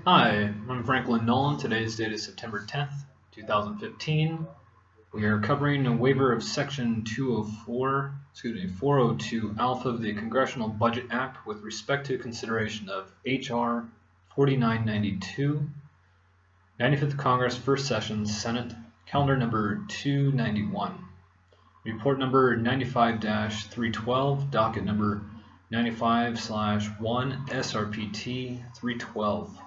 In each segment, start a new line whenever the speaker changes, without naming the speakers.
Hi, I'm Franklin Nolan. Today's date is September 10th, 2015. We are covering a waiver of Section 402 Alpha of the Congressional Budget Act with respect to consideration of H.R. 4992, 95th Congress, First Session, Senate, Calendar Number 291. Report Number 95-312, Docket Number 95/1, SRPT 312.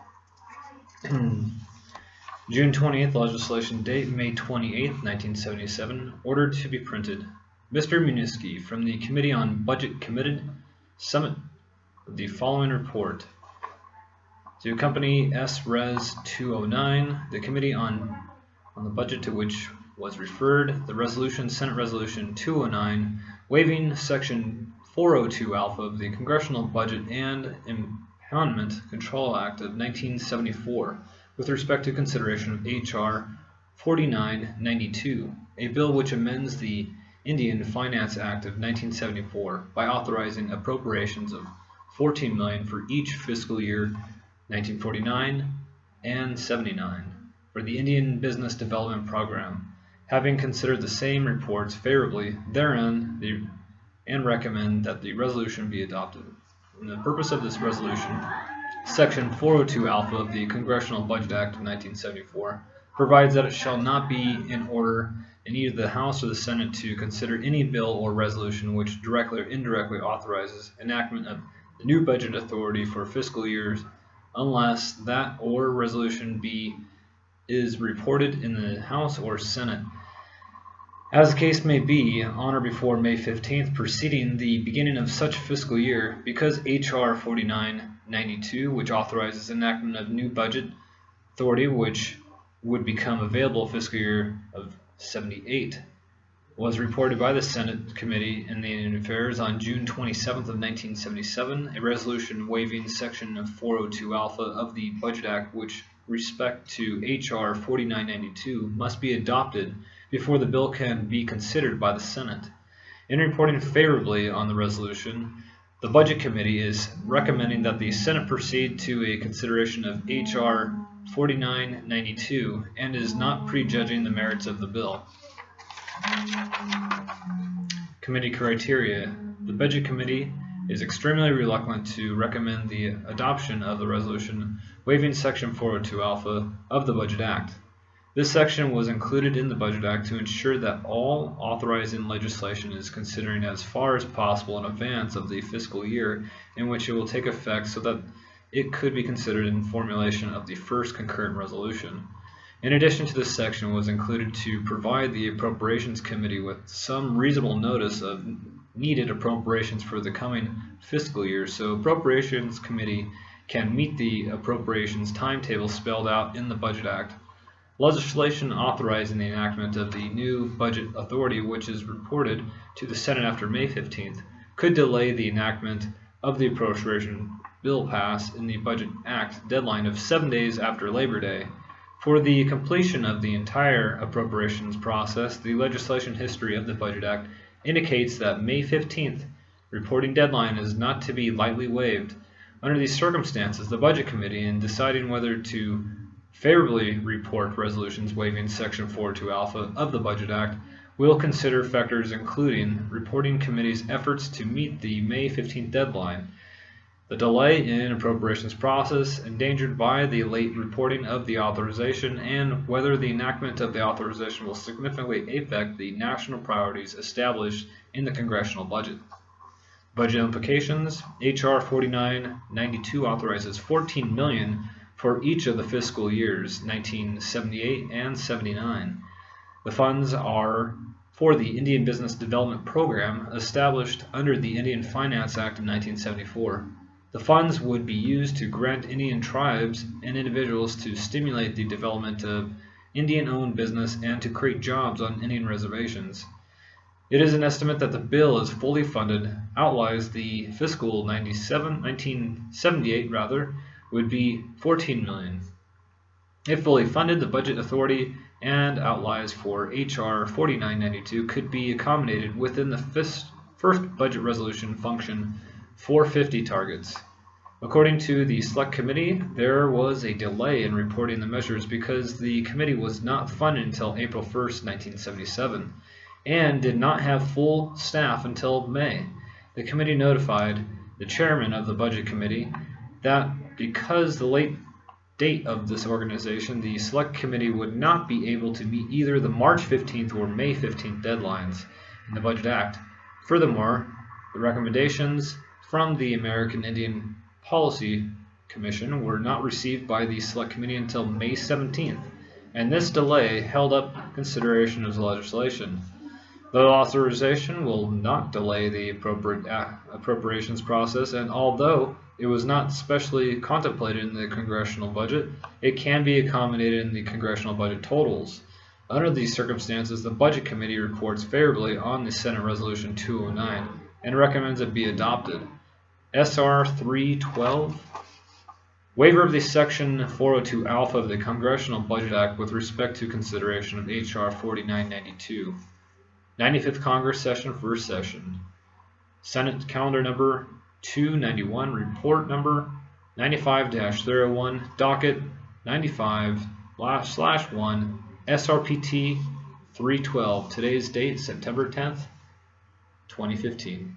June 20th, legislation date, May 28th, 1977, order to be printed. Mr. Muniski, from the Committee on Budget Committed, submit the following report. To Company S. Res. 209, the Committee on the Budget to which was referred, the resolution, Senate Resolution 209, waiving Section 402 Alpha of the Congressional Budget and Impoundment Control Act of 1974 with respect to consideration of H.R. 4992, a bill which amends the Indian Finance Act of 1974 by authorizing appropriations of $14 million for each fiscal year 1949 and 79 for the Indian Business Development Program, having considered the same reports favorably therein, and recommend that the resolution be adopted. And the purpose of this resolution, Section 402 Alpha of the Congressional Budget Act of 1974 provides that it shall not be in order in either the House or the Senate to consider any bill or resolution which directly or indirectly authorizes enactment of the new budget authority for fiscal years unless that or resolution is reported in the House or Senate, as the case may be, on or before May 15th preceding the beginning of such fiscal year, because H.R. 4992, which authorizes enactment of new budget authority which would become available fiscal year of 78, was reported by the Senate Committee on Indian Affairs on June 27th of 1977, a resolution waiving Section 402 Alpha of the Budget Act which respect to H.R. 4992 must be adopted before the bill can be considered by the Senate. In reporting favorably on the resolution, the Budget Committee is recommending that the Senate proceed to a consideration of H.R. 4992 and is not prejudging the merits of the bill. Committee criteria. The Budget Committee is extremely reluctant to recommend the adoption of the resolution waiving Section 402 Alpha of the Budget Act. This section was included in the Budget Act to ensure that all authorizing legislation is considering as far as possible in advance of the fiscal year in which it will take effect so that it could be considered in formulation of the first concurrent resolution. In addition to this section was included to provide the Appropriations Committee with some reasonable notice of needed appropriations for the coming fiscal year, so Appropriations Committee can meet the appropriations timetable spelled out in the Budget Act. Legislation authorizing the enactment of the new budget authority, which is reported to the Senate after May 15th, could delay the enactment of the appropriation bill passed in the Budget Act deadline of 7 days after Labor Day. For the completion of the entire appropriations process, the legislation history of the Budget Act indicates that May 15th reporting deadline is not to be lightly waived. Under these circumstances, the Budget Committee, in deciding whether to favorably report resolutions waiving Section 402 Alpha of the Budget Act, will consider factors including reporting committee's efforts to meet the May 15th deadline, the delay in appropriations process endangered by the late reporting of the authorization, and whether the enactment of the authorization will significantly affect the national priorities established in the congressional budget. Budget implications. H.R. 4992 authorizes $14 million for each of the fiscal years 1978 and 79. The funds are for the Indian Business Development Program established under the Indian Finance Act of 1974. The funds would be used to grant Indian tribes and individuals to stimulate the development of Indian-owned business and to create jobs on Indian reservations. It is an estimate that the bill is fully funded, outlies the fiscal 1978 would be $14 million. If fully funded, the budget authority and outlays for H.R. 4992 could be accommodated within the first budget resolution function 450 targets. According to the Select Committee, there was a delay in reporting the measures because the committee was not funded until April 1st, 1977, and did not have full staff until May. The committee notified the chairman of the Budget Committee that because the late date of this organization, the Select Committee would not be able to meet either the March 15th or May 15th deadlines in the Budget Act. Furthermore, the recommendations from the American Indian Policy Commission were not received by the Select Committee until May 17th, and this delay held up consideration of the legislation. The authorization will not delay the appropriations process, and although it was not specially contemplated in the congressional budget, it can be accommodated in the congressional budget totals. Under these circumstances, the Budget Committee reports favorably on the Senate Resolution 209 and recommends it be adopted. SR 312, waiver of the Section 402 Alpha of the Congressional Budget Act with respect to consideration of HR 4992. 95th Congress Session, First Session. Senate Calendar Number 291, Report Number 95-301, Docket 95/1, SRPT 312. Today's date, September 10th, 2015.